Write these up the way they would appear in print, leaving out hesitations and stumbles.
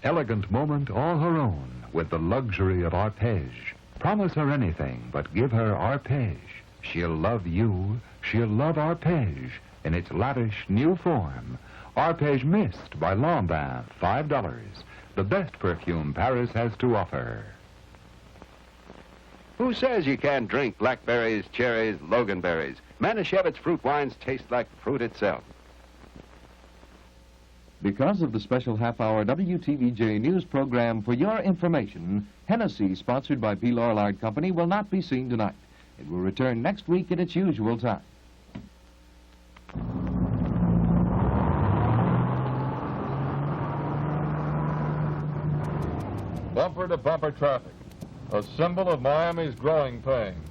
elegant moment all her own with the luxury of arpège. Promise her anything, but give her arpège. She'll love you. She'll love arpège in its lavish new form. Arpège Mist by Lanvin, $5. The best perfume Paris has to offer. Who says you can't drink blackberries, cherries, loganberries? Manischewitz fruit wines taste like fruit itself. Because of the special half-hour WTVJ news program for your information, Hennessy, sponsored by P. Lorillard Company, will not be seen tonight. It will return next week at its usual time. Bumper-to-bumper traffic, a symbol of Miami's growing pains.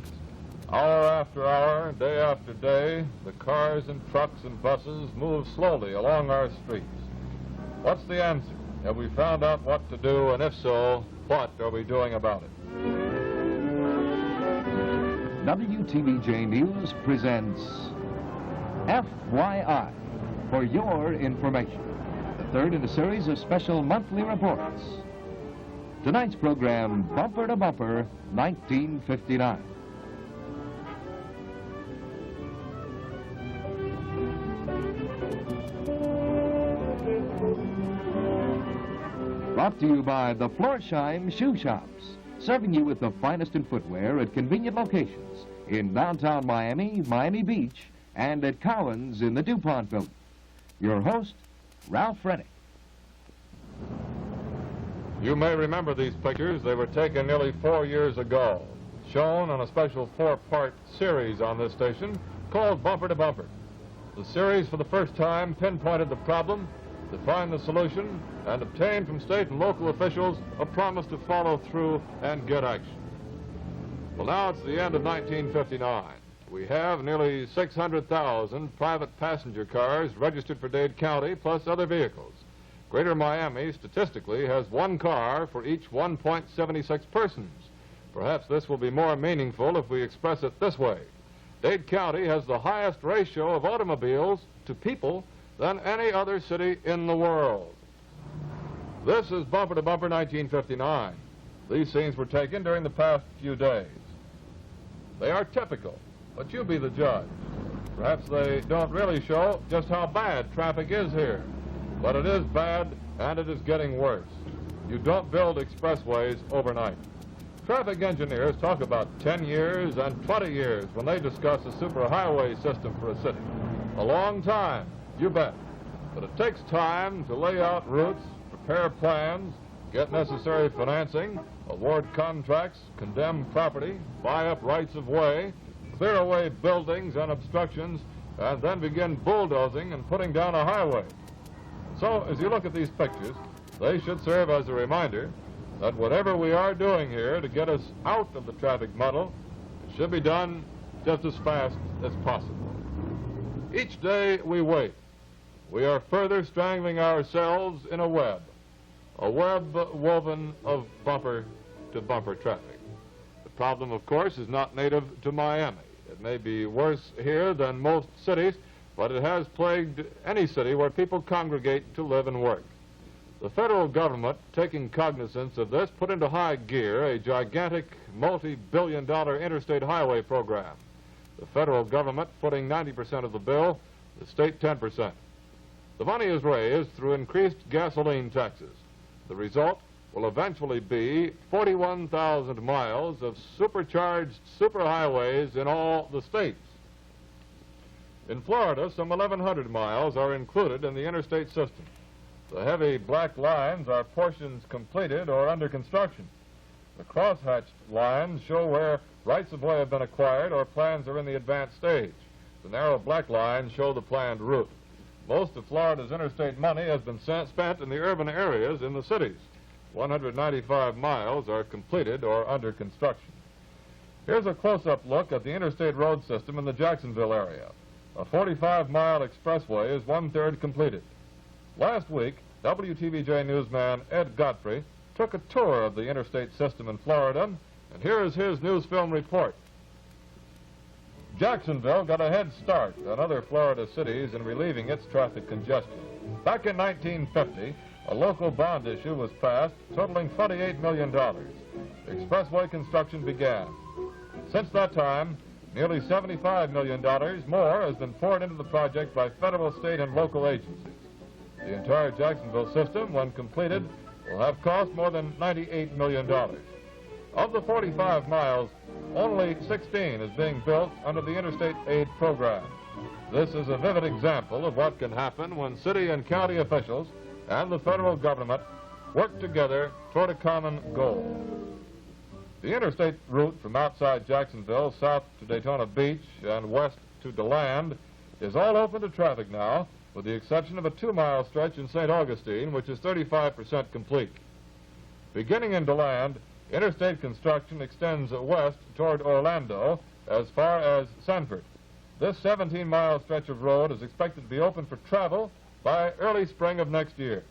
Hour after hour, day after day, the cars and trucks and buses move slowly along our streets. What's the answer? Have we found out what to do, and if so, what are we doing about it? WTVJ News presents FYI, for your information, the third in a series of special monthly reports. Tonight's program, Bumper to Bumper, 1959. Brought to you by the Florsheim Shoe Shops, serving you with the finest in footwear at convenient locations in downtown Miami, Miami Beach, and at Cowan's in the DuPont Building. Your host, Ralph Reddick. You may remember these pictures. They were taken nearly 4 years ago, shown on a special 4-part series on this station called Bumper to Bumper. The series for the first time pinpointed the problem, defined the solution, and obtained from state and local officials a promise to follow through and get action. Well, now it's the end of 1959. We have nearly 600,000 private passenger cars registered for Dade County, plus other vehicles. Greater Miami statistically has one car for each 1.76 persons. Perhaps this will be more meaningful if we express it this way. Dade County has the highest ratio of automobiles to people than any other city in the world. This is Bumper to Bumper 1959. These scenes were taken during the past few days. They are typical, but you be the judge. Perhaps they don't really show just how bad traffic is here. But it is bad, and it is getting worse. You don't build expressways overnight. Traffic engineers talk about 10 years and 20 years when they discuss a superhighway system for a city. A long time, you bet. But it takes time to lay out routes, prepare plans, get necessary financing, award contracts, condemn property, buy up rights of way, clear away buildings and obstructions, and then begin bulldozing and putting down a highway. So, as you look at these pictures, they should serve as a reminder that whatever we are doing here to get us out of the traffic muddle, it should be done just as fast as possible. Each day we wait, we are further strangling ourselves in a web woven of bumper-to-bumper traffic. The problem, of course, is not native to Miami. It may be worse here than most cities, but it has plagued any city where people congregate to live and work. The federal government, taking cognizance of this, put into high gear a gigantic multi-billion-dollar interstate highway program. The federal government footing 90% of the bill, the state 10%. The money is raised through increased gasoline taxes. The result will eventually be 41,000 miles of supercharged superhighways in all the states. In Florida, some 1,100 miles are included in the interstate system. The heavy black lines are portions completed or under construction. The crosshatched lines show where rights of way have been acquired or plans are in the advanced stage. The narrow black lines show the planned route. Most of Florida's interstate money has been spent in the urban areas in the cities. 195 miles are completed or under construction. Here's a close-up look at the interstate road system in the Jacksonville area. A 45-mile expressway is 1/3 completed. Last week, WTVJ newsman Ed Godfrey took a tour of the interstate system in Florida, and here is his news film report. Jacksonville got a head start on other Florida cities in relieving its traffic congestion. Back in 1950, a local bond issue was passed totaling $28 million. Expressway construction began. Since that time, nearly $75 million more has been poured into the project by federal, state, and local agencies. The entire Jacksonville system, when completed, will have cost more than $98 million. Of the 45 miles, only 16 is being built under the Interstate Aid Program. This is a vivid example of what can happen when city and county officials and the federal government work together toward a common goal. The interstate route from outside Jacksonville south to Daytona Beach and west to DeLand is all open to traffic now, with the exception of a 2-mile stretch in St. Augustine, which is 35% complete. Beginning in DeLand, interstate construction extends west toward Orlando as far as Sanford. This 17-mile stretch of road is expected to be open for travel by early spring of next year.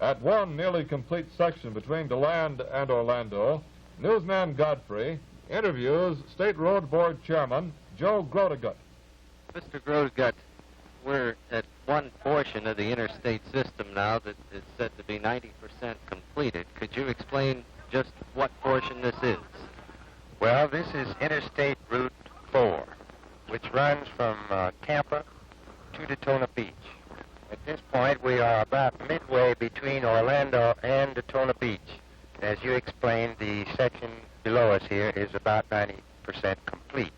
At one nearly complete section between DeLand and Orlando, newsman Godfrey interviews State Road Board Chairman Joe Grotegut. Mr. Grotegut, we're at one portion of the interstate system now that is said to be 90% completed. Could you explain just what portion this is? Well, this is Interstate Route 4, which runs from Tampa to Daytona Beach. At this point, we are about midway between Orlando and Daytona Beach. As you explained, the section below us here is about 90% complete.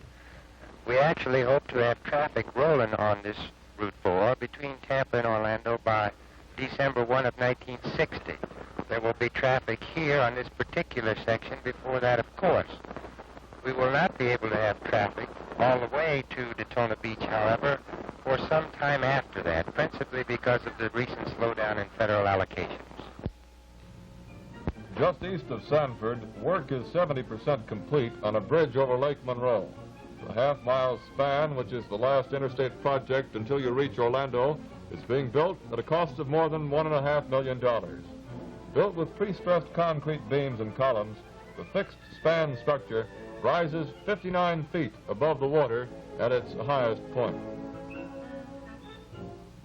We actually hope to have traffic rolling on this Route 4 between Tampa and Orlando by December 1 of 1960. There will be traffic here on this particular section before that, of course. We will not be able to have traffic all the way to Daytona Beach, however, for some time after that, principally because of the recent slowdown in federal allocations. Just east of Sanford, work is 70% complete on a bridge over Lake Monroe. The half-mile span, which is the last interstate project until you reach Orlando, is being built at a cost of more than $1.5 million. Built with pre-stressed concrete beams and columns, the fixed span structure rises 59 feet above the water at its highest point.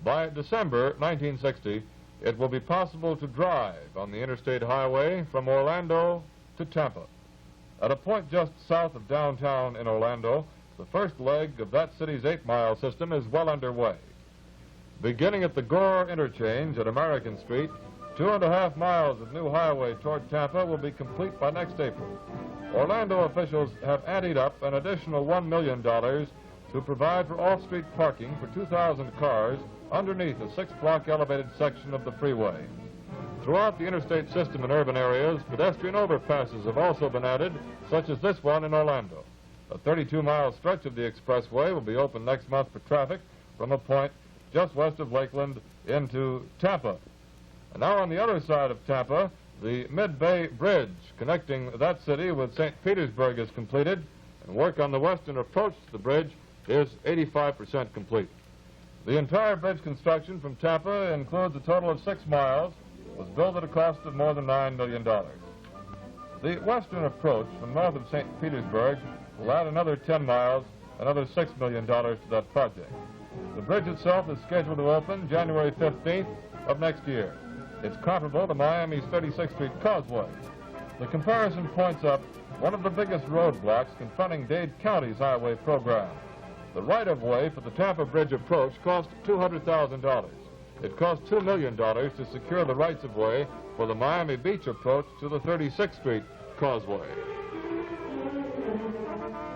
By December 1960, it will be possible to drive on the Interstate Highway from Orlando to Tampa. At a point just south of downtown in Orlando, the first leg of that city's 8-mile system is well underway. Beginning at the Gore interchange at American Street, 2.5 miles of new highway toward Tampa will be complete by next April. Orlando officials have added up an additional $1 million to provide for off-street parking for 2,000 cars underneath a 6-block elevated section of the freeway. Throughout the interstate system in urban areas, pedestrian overpasses have also been added, such as this one in Orlando. A 32-mile stretch of the expressway will be open next month for traffic from a point just west of Lakeland into Tampa. And now on the other side of Tampa, the Mid-Bay Bridge connecting that city with St. Petersburg is completed, and work on the western approach to the bridge is 85% complete. The entire bridge construction from Tampa includes a total of 6 miles, was built at a cost of more than $9 million. The western approach from north of St. Petersburg will add another 10 miles, another $6 million to that project. The bridge itself is scheduled to open January 15th of next year. It's comparable to Miami's 36th Street Causeway. The comparison points up one of the biggest roadblocks confronting Dade County's highway program. The right-of-way for the Tampa Bridge approach cost $200,000. It cost $2 million to secure the rights-of-way for the Miami Beach approach to the 36th Street Causeway.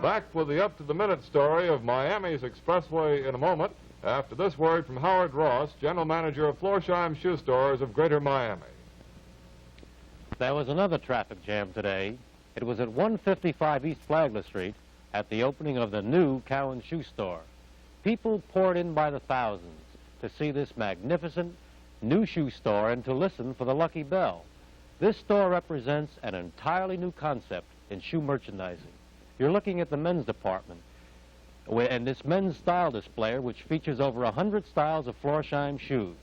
Back with the up-to-the-minute story of Miami's Expressway in a moment, after this word from Howard Ross, General Manager of Florsheim Shoe Stores of Greater Miami. There was another traffic jam today. It was at 155 East Flagler Street at the opening of the new Cowan Shoe Store. People poured in by the thousands to see this magnificent new shoe store and to listen for the lucky bell. This store represents an entirely new concept in shoe merchandising. You're looking at the men's department, and this men's style displayer, which features over 100 styles of Florsheim shoes.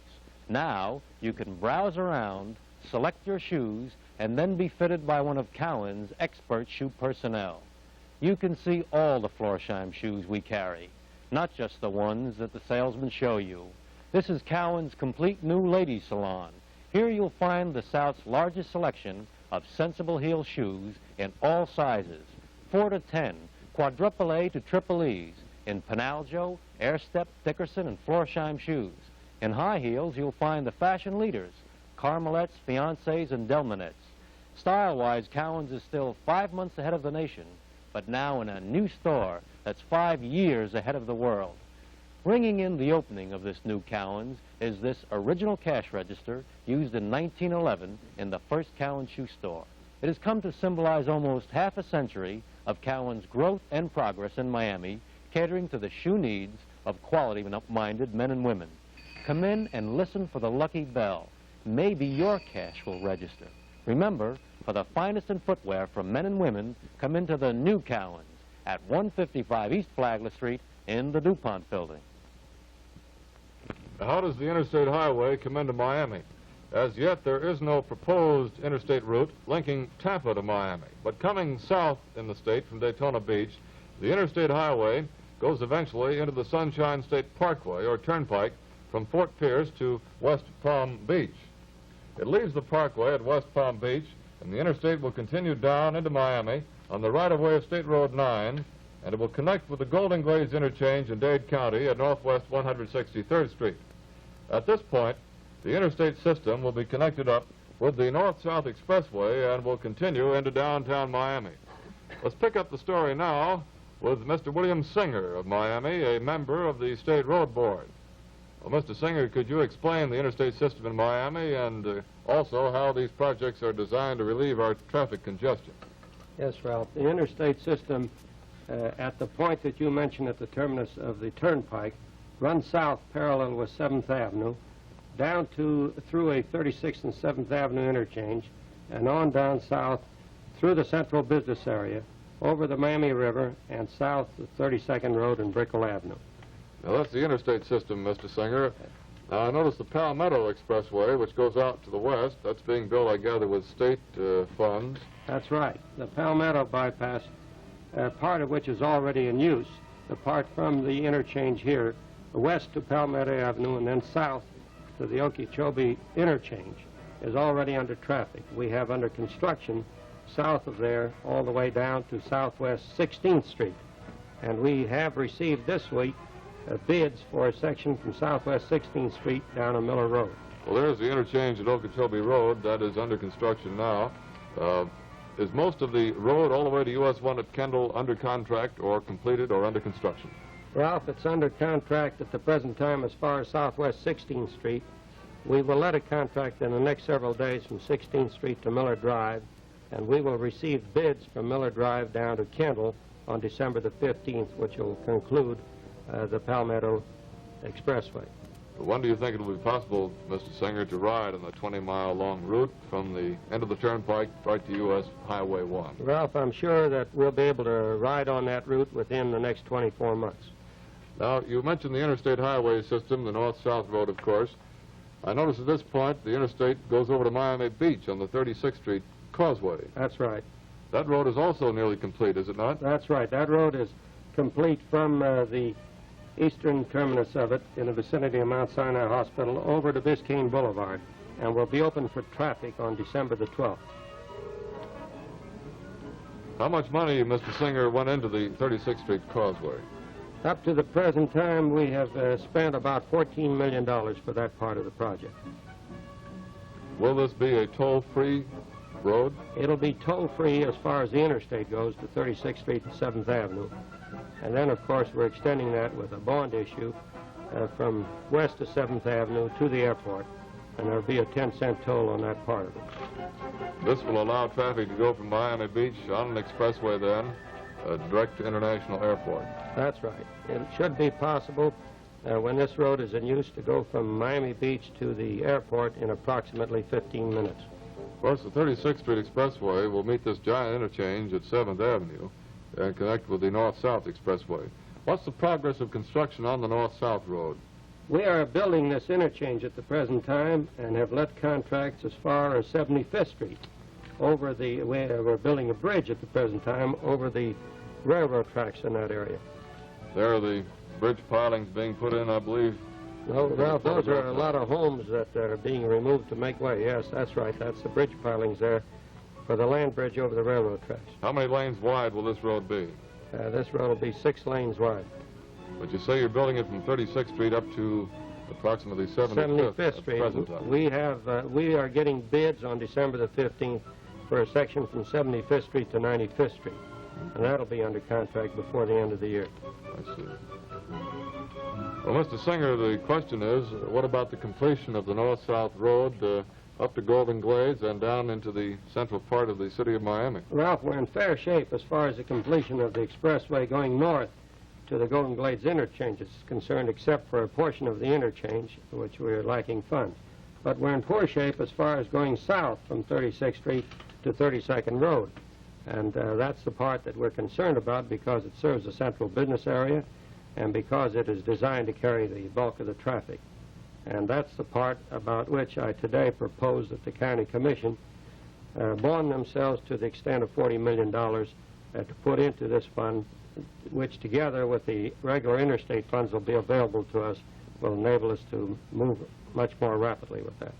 Now, you can browse around, select your shoes, and then be fitted by one of Cowan's expert shoe personnel. You can see all the Florsheim shoes we carry, not just the ones that the salesmen show you. This is Cowan's complete new ladies' salon. Here you'll find the South's largest selection of sensible heel shoes in all sizes, 4 to 10, quadruple A to triple E's, in Penaljo, Airstep, Dickerson, and Florsheim shoes. In high heels, you'll find the fashion leaders, Carmelettes, Fiancés, and Delmanets. Style-wise, Cowens is still 5 months ahead of the nation, but now in a new store that's 5 years ahead of the world. Ringing in the opening of this new Cowens is this original cash register used in 1911 in the first Cowens shoe store. It has come to symbolize almost half a century of Cowens' growth and progress in Miami, catering to the shoe needs of quality-minded men and women. Come in and listen for the lucky bell. Maybe your cash will register. Remember, for the finest in footwear from men and women, come into the new Cowens at 155 East Flagler Street in the DuPont building. How does the Interstate Highway come into Miami? As yet, there is no proposed interstate route linking Tampa to Miami. But coming south in the state from Daytona Beach, the Interstate Highway goes eventually into the Sunshine State Parkway, or Turnpike, from Fort Pierce to West Palm Beach. It leaves the parkway at West Palm Beach, and the interstate will continue down into Miami on the right-of-way of State Road 9, and it will connect with the Golden Glades interchange in Dade County at Northwest 163rd Street. At this point, the interstate system will be connected up with the North-South Expressway and will continue into downtown Miami. Let's pick up the story now with Mr. William Singer of Miami, a member of the State Road Board. Well, Mr. Singer, could you explain the interstate system in Miami and also how these projects are designed to relieve our traffic congestion? Yes, Ralph. The interstate system at the point that you mentioned at the terminus of the Turnpike runs south parallel with 7th Avenue, down through a 36th and 7th Avenue interchange, and on down south through the central business area, over the Miami River, and south the 32nd Road and Brickell Avenue. Now, that's the interstate system, Mr. Singer. I notice the Palmetto Expressway, which goes out to the west. That's being built, I gather, with state funds. That's right. The Palmetto bypass, part of which is already in use, the part from the interchange here, west to Palmetto Avenue and then south to the Okeechobee interchange, is already under traffic. We have under construction south of there all the way down to Southwest 16th Street. And we have received this week bids for a section from Southwest 16th Street down on Miller Road. Well, there's the interchange at Okeechobee Road. That is under construction now. Is most of the road all the way to US 1 at Kendall under contract or completed or under construction? Ralph, it's under contract at the present time as far as Southwest 16th Street. We will let a contract in the next several days from 16th Street to Miller Drive, and we will receive bids from Miller Drive down to Kendall on December the 15th, which will conclude the Palmetto Expressway. When do you think it will be possible, Mr. Singer, to ride on the 20-mile-long route from the end of the Turnpike right to US Highway 1? Ralph, I'm sure that we'll be able to ride on that route within the next 24 months. Now, you mentioned the interstate highway system, the north-south road, of course. I notice at this point the interstate goes over to Miami Beach on the 36th Street Causeway. That's right. That road is also nearly complete, is it not? That's right. That road is complete from the eastern terminus of it in the vicinity of Mount Sinai Hospital over to Biscayne Boulevard, and will be open for traffic on December the 12th. How much money, Mr. Singer, went into the 36th Street Causeway? Up to the present time, we have spent about $14 million for that part of the project. Will this be a toll-free road? It'll be toll-free as far as the interstate goes to 36th Street and 7th Avenue. And then, of course, we're extending that with a bond issue from west to 7th Avenue to the airport. And there'll be a 10-cent toll on that part of it. This will allow traffic to go from Miami Beach on an expressway then, direct to International Airport. That's right. It should be possible when this road is in use to go from Miami Beach to the airport in approximately 15 minutes. Of course, the 36th Street Expressway will meet this giant interchange at 7th Avenue and connect with the North-South Expressway. What's the progress of construction on the North-South Road? We are building this interchange at the present time and have let contracts as far as 75th Street. We're building a bridge at the present time over the railroad tracks in that area. There are the bridge pilings being put in, I believe, No, Ralph, those are a lot of homes that are being removed to make way. Yes, that's right. That's the bridge pilings there for the land bridge over the railroad tracks. How many lanes wide will this road be? This road will be 6 lanes wide. But you say you're building it from 36th Street up to approximately 75th at the Street. present time. We are getting bids on December the 15th for a section from 75th Street to 95th Street. And that'll be under contract before the end of the year. I see. Well, Mr. Singer, the question is, what about the completion of the north-south road up to Golden Glades and down into the central part of the city of Miami? Ralph, we're in fair shape as far as the completion of the expressway going north to the Golden Glades interchange is concerned, except for a portion of the interchange, which we're lacking funds. But we're in poor shape as far as going south from 36th Street to 32nd Road. And that's the part that we're concerned about because it serves a central business area and because it is designed to carry the bulk of the traffic. And that's the part about which I today propose that the County Commission bond themselves to the extent of $40 million to put into this fund, which together with the regular interstate funds will be available to us, will enable us to move much more rapidly with that.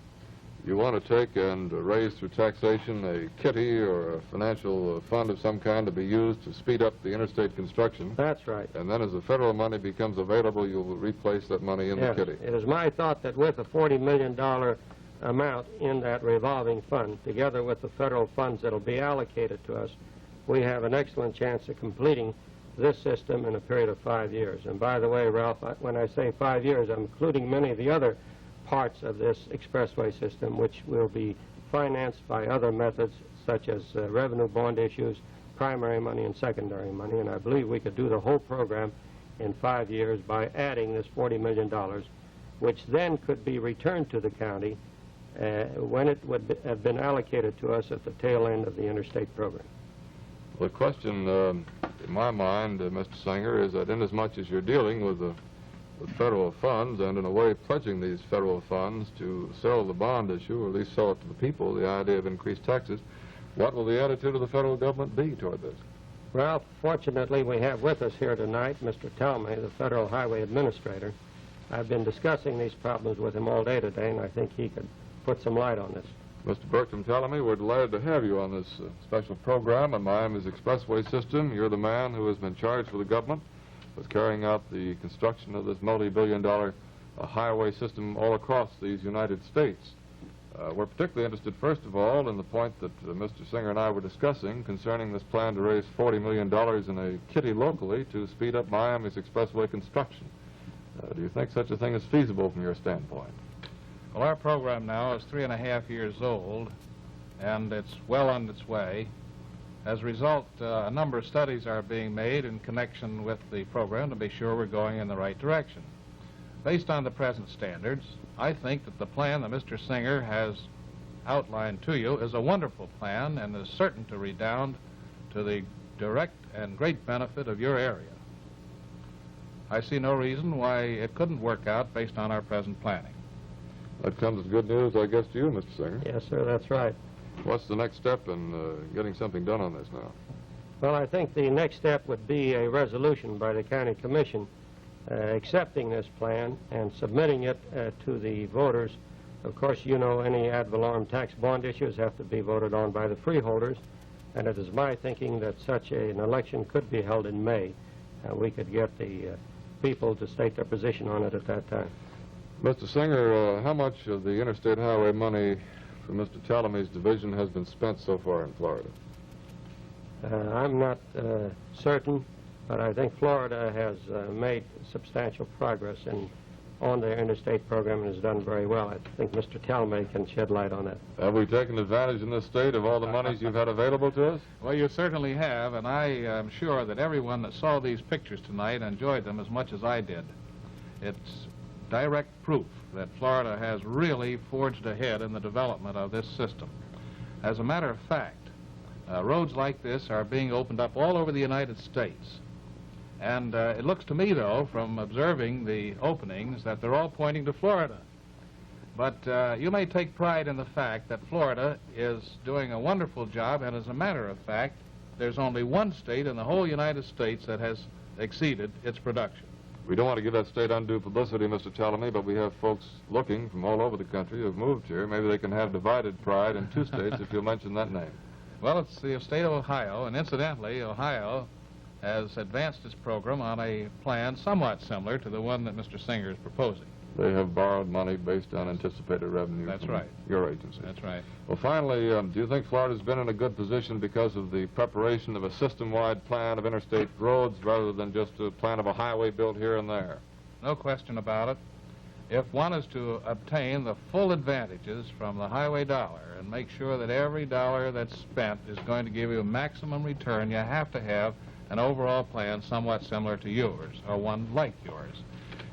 You want to take and raise through taxation a kitty or a financial fund of some kind to be used to speed up the interstate construction. That's right. And then as the federal money becomes available, you'll replace that money in the kitty. It is my thought that with a $40 million amount in that revolving fund, together with the federal funds that will be allocated to us, we have an excellent chance of completing this system in a period of 5 years. And by the way, Ralph, when I say 5 years, I'm including many of the other parts of this expressway system, which will be financed by other methods, such as revenue bond issues, primary money, and secondary money. And I believe we could do the whole program in 5 years by adding this $40 million, which then could be returned to the county when it would have been allocated to us at the tail end of the interstate program. The question, in my mind, Mr. Singer, is that inasmuch as you're dealing with federal funds and in a way pledging these federal funds to sell the bond issue, or at least sell it to the people, the idea of increased taxes, what will the attitude of the federal government be toward this? Well, fortunately, we have with us here tonight Mr. Talmay, the Federal Highway Administrator. I've been discussing these problems with him all day today, and I think he could put some light on this. Mr. Bertram Talmay, we're delighted to have you on this special program on Miami's expressway system. You're the man who has been charged for the government with carrying out the construction of this multi-billion-dollar highway system all across these United States. We're particularly interested, first of all, in the point that Mr. Singer and I were discussing concerning this plan to raise $40 million in a kitty locally to speed up Miami's expressway construction. Do you think such a thing is feasible from your standpoint? Well, our program now is 3.5 years old, and it's well on its way. As a result, a number of studies are being made in connection with the program to be sure we're going in the right direction. Based on the present standards, I think that the plan that Mr. Singer has outlined to you is a wonderful plan and is certain to redound to the direct and great benefit of your area. I see no reason why it couldn't work out based on our present planning. That comes as good news, I guess, to you, Mr. Singer. Yes, sir, that's right. What's the next step in getting something done on this now? Well, I think the next step would be a resolution by the County Commission accepting this plan and submitting it to the voters. Of course, you know, any ad valorem tax bond issues have to be voted on by the freeholders, and it is my thinking that such an election could be held in May. We could get the people to state their position on it at that time. Mr. Singer, how much of the Interstate Highway money from Mr. Talamay's division has been spent so far in Florida? I'm not certain, but I think Florida has made substantial progress on their interstate program and has done very well. I think Mr. Talmay can shed light on that. Have we taken advantage in this state of all the monies you've had available to us? Well, you certainly have, and I am sure that everyone that saw these pictures tonight enjoyed them as much as I did. It's direct proof that Florida has really forged ahead in the development of this system. As a matter of fact, roads like this are being opened up all over the United States. And it looks to me, though, from observing the openings, that they're all pointing to Florida. But you may take pride in the fact that Florida is doing a wonderful job, and as a matter of fact, there's only one state in the whole United States that has exceeded its production. We don't want to give that state undue publicity, Mr. Tellamy, but we have folks looking from all over the country who've moved here. Maybe they can have divided pride in 2 states if you'll mention that name. Well, it's the state of Ohio, and incidentally, Ohio has advanced its program on a plan somewhat similar to the one that Mr. Singer is proposing. They have borrowed money based on anticipated revenue. That's from right. Your agency. That's right. Well, finally, do you think Florida's been in a good position because of the preparation of a system-wide plan of interstate roads rather than just a plan of a highway built here and there? No question about it. If one is to obtain the full advantages from the highway dollar and make sure that every dollar that's spent is going to give you a maximum return, you have to have an overall plan somewhat similar to yours, or one like yours.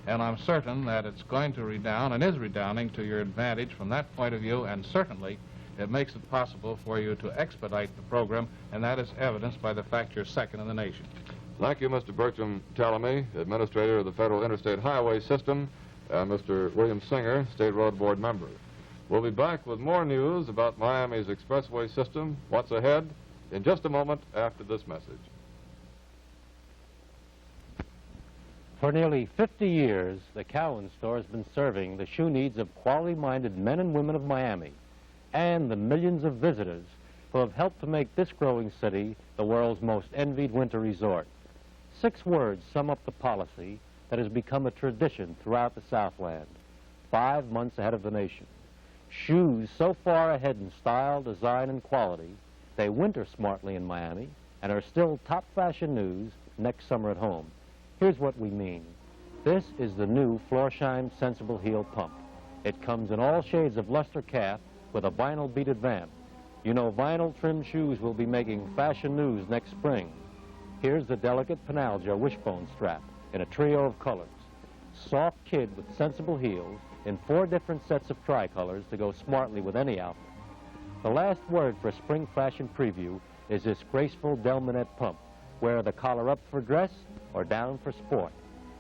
And I'm certain that it's going to redound and is redounding to your advantage from that point of view, and certainly it makes it possible for you to expedite the program, and that is evidenced by the fact you're second in the nation. Thank you, Mr. Bertram Tellamy, Administrator of the Federal Interstate Highway System, and Mr. William Singer, State Road Board member. We'll be back with more news about Miami's expressway system, what's ahead, in just a moment after this message. For nearly 50 years, the Cowan store has been serving the shoe needs of quality-minded men and women of Miami and the millions of visitors who have helped to make this growing city the world's most envied winter resort. 6 words sum up the policy that has become a tradition throughout the Southland, 5 months ahead of the nation. Shoes so far ahead in style, design, and quality, they winter smartly in Miami and are still top fashion news next summer at home. Here's what we mean. This is the new Florsheim Sensible Heel Pump. It comes in all shades of luster calf with a vinyl beaded vamp. You know vinyl trim shoes will be making fashion news next spring. Here's the delicate Penalja wishbone strap in a trio of colors. Soft kid with sensible heels in 4 different sets of tricolors to go smartly with any outfit. The last word for spring fashion preview is this graceful Delminette pump. Wear the collar up for dress or down for sport.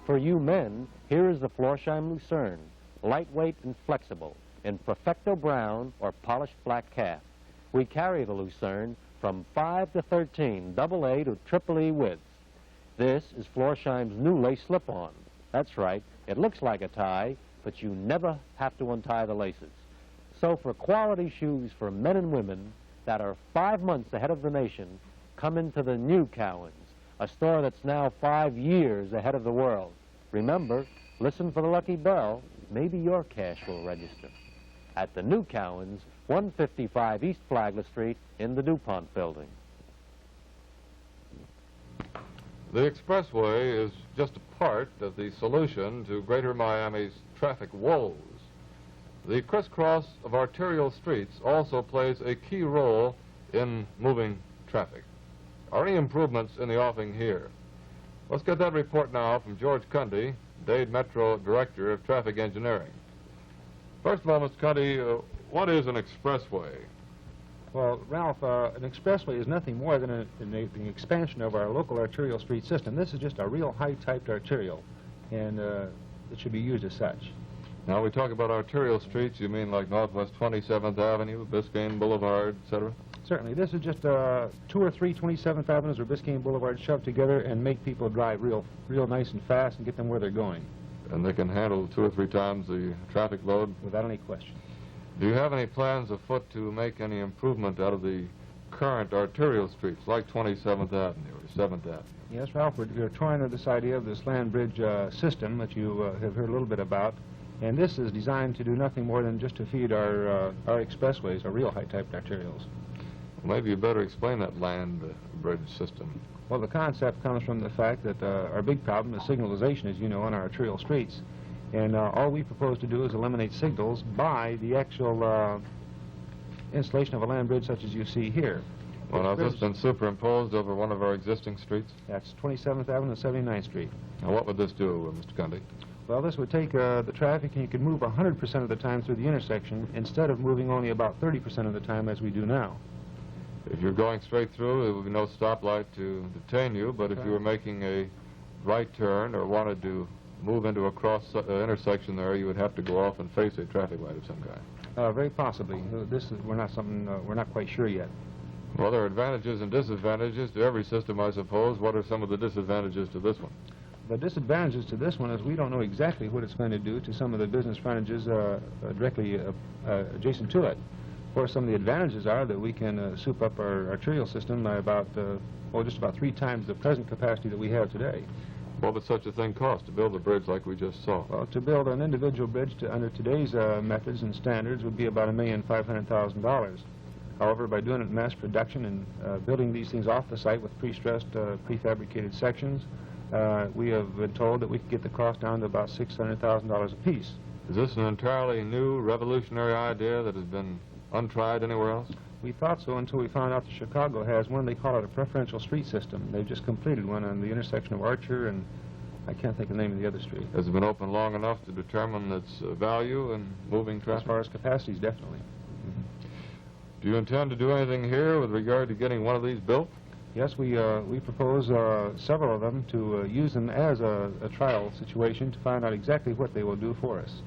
For you men, here is the Florsheim Lucerne, lightweight and flexible, in perfecto brown or polished black calf. We carry the Lucerne from 5 to 13 AA to EEE widths. This is Florsheim's new lace slip-on. That's right, it looks like a tie, but you never have to untie the laces. So for quality shoes for men and women that are 5 months ahead of the nation, come into the new Cowans, a store that's now 5 years ahead of the world. Remember, listen for the lucky bell. Maybe your cash will register. At the new Cowans, 155 East Flagler Street in the DuPont building. The expressway is just a part of the solution to Greater Miami's traffic woes. The crisscross of arterial streets also plays a key role in moving traffic. Are any improvements in the offing here? Let's get that report now from George Cundy, Dade Metro Director of Traffic Engineering. First of all, Mr. Cundy, what is an expressway? Well, Ralph, an expressway is nothing more than an expansion of our local arterial street system. This is just a real high-typed arterial, and it should be used as such. Now, we talk about arterial streets, you mean like Northwest 27th Avenue, Biscayne Boulevard, etc.? Certainly. This is just 2 or 3 27th Avenues or Biscayne Boulevard shoved together and make people drive real nice and fast and get them where they're going. And they can handle 2 or 3 times the traffic load? Without any question. Do you have any plans afoot to make any improvement out of the current arterial streets, like 27th Avenue or 7th Avenue? Yes, Ralph, we're toying with this idea of this land bridge system that you have heard a little bit about. And this is designed to do nothing more than just to feed our expressways, our real high-type arterials. Well, maybe you better explain that land bridge system. Well, the concept comes from the fact that our big problem is signalization, as you know, on our arterial streets. And all we propose to do is eliminate signals by the actual installation of a land bridge such as you see here. Well, now, this has been superimposed over one of our existing streets? That's 27th Avenue and 79th Street. Now, what would this do, Mr. Cundy? Well, this would take the traffic and you could move 100% of the time through the intersection instead of moving only about 30% of the time as we do now. If you're going straight through, there would be no stoplight to detain you, but if you were making a right turn or wanted to move into a cross intersection there, you would have to go off and face a traffic light of some kind. Very possibly. We're not quite sure yet. Well, there are advantages and disadvantages to every system, I suppose. What are some of the disadvantages to this one? The disadvantages to this one is we don't know exactly what it's going to do to some of the business frontages directly adjacent to it. Of course, some of the advantages are that we can soup up our arterial system by about, just about 3 times the present capacity that we have today. What would such a thing cost to build a bridge like we just saw? Well, to build an individual bridge under today's methods and standards would be about $1,500,000. However, by doing it in mass production and building these things off the site with pre-stressed, prefabricated sections, we have been told that we could get the cost down to about $600,000 apiece. Is this an entirely new, revolutionary idea that has been untried anywhere else? We thought so until we found out that Chicago has one. They call it a preferential street system. They've just completed one on the intersection of Archer and I can't think of the name of the other street. Has it been open long enough to determine its value in moving traffic? As far as capacities, definitely. Do you intend to do anything here with regard to getting one of these built? Yes, we propose several of them to use them as a trial situation to find out exactly what they will do for us.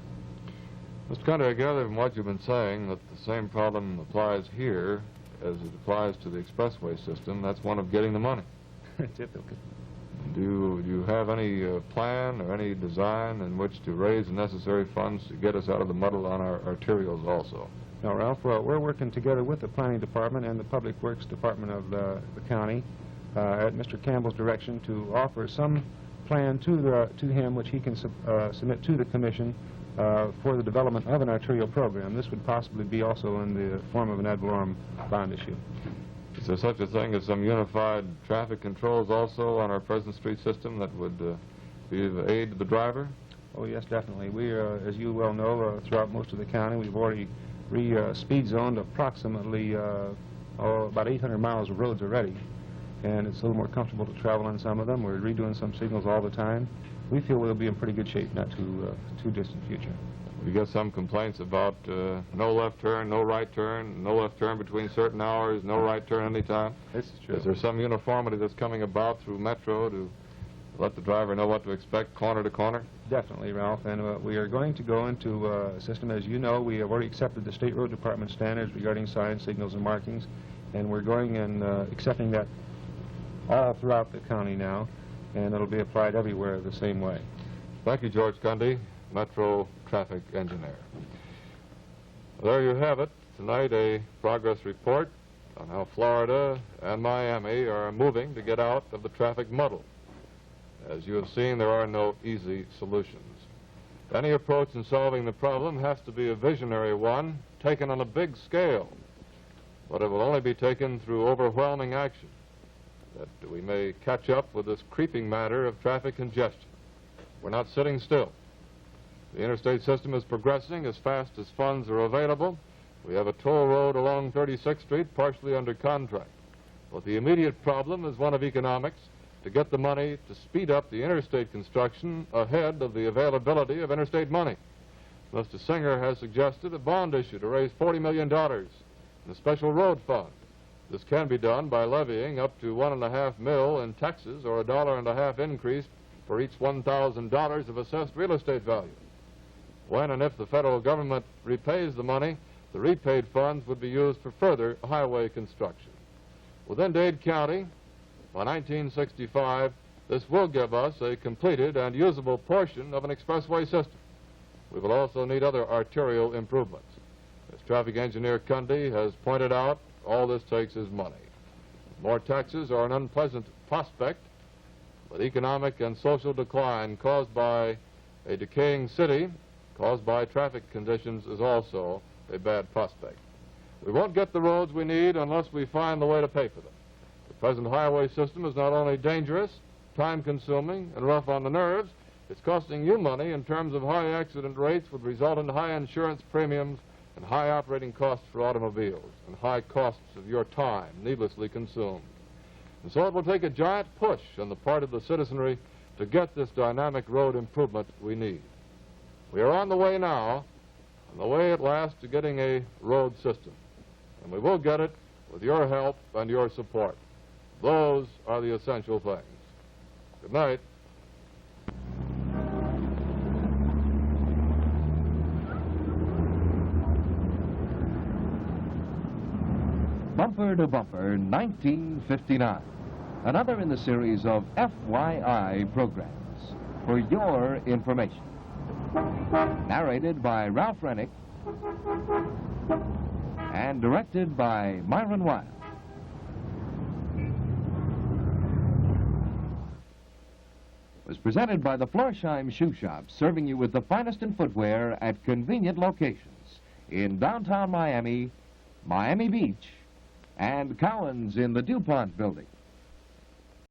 Mr. Cundy, I gather from what you've been saying that the same problem applies here as it applies to the expressway system. That's one of getting the money. Typical. Do you have any plan or any design in which to raise the necessary funds to get us out of the muddle on our arterials also? No, Ralph, we're working together with the Planning Department and the Public Works Department of the county at Mr. Campbell's direction to offer some plan to him which he can submit to the Commission for the development of an arterial program. This would possibly be also in the form of an ad valorem bond issue. Is there such a thing as some unified traffic controls also on our present street system that would be of aid to the driver? Oh, yes, definitely. We, as you well know, throughout most of the county, we've already speed zoned approximately about 800 miles of roads already, and it's a little more comfortable to travel on some of them. We're redoing some signals all the time. We feel we'll be in pretty good shape not too distant future. We get some complaints about no left turn, no right turn, no left turn between certain hours, no right turn anytime. This is true. Is there some uniformity that's coming about through Metro to let the driver know what to expect corner to corner? Definitely, Ralph, and we are going to go into a system. As you know, we have already accepted the State Road Department standards regarding signs, signals, and markings, and we're going and accepting that all throughout the county now, and it'll be applied everywhere the same way. Thank you, George Cundy, Metro Traffic Engineer. There you have it. Tonight, a progress report on how Florida and Miami are moving to get out of the traffic muddle. As you have seen, there are no easy solutions. Any approach in solving the problem has to be a visionary one, taken on a big scale. But it will only be taken through overwhelming action, that we may catch up with this creeping matter of traffic congestion. We're not sitting still. The interstate system is progressing as fast as funds are available. We have a toll road along 36th Street partially under contract. But the immediate problem is one of economics, to get the money to speed up the interstate construction ahead of the availability of interstate money. Mr. Singer has suggested a bond issue to raise $40 million in a special road fund. This can be done by levying up to $1.5 million in taxes or $1.50 increase for each $1,000 of assessed real estate value. When and if the federal government repays the money, the repaid funds would be used for further highway construction. Within Dade County, by 1965, this will give us a completed and usable portion of an expressway system. We will also need other arterial improvements. As traffic engineer Cundy has pointed out, all this takes is money. More taxes are an unpleasant prospect, but economic and social decline caused by a decaying city, caused by traffic conditions, is also a bad prospect. We won't get the roads we need unless we find the way to pay for them. The present highway system is not only dangerous, time-consuming, and rough on the nerves, it's costing you money in terms of high accident rates, would result in high insurance premiums and high operating costs for automobiles, and high costs of your time needlessly consumed. And so it will take a giant push on the part of the citizenry to get this dynamic road improvement we need. We are on the way now, on the way at last to getting a road system, and we will get it with your help and your support. Those are the essential things. Good night. Bumper to Bumper, 1959. Another in the series of FYI programs. for your information. Narrated by Ralph Rennick and directed by Myron Wilde. Was presented by the Florsheim Shoe Shop, serving you with the finest in footwear at convenient locations in downtown Miami, Miami Beach, and Cowan's in the DuPont building.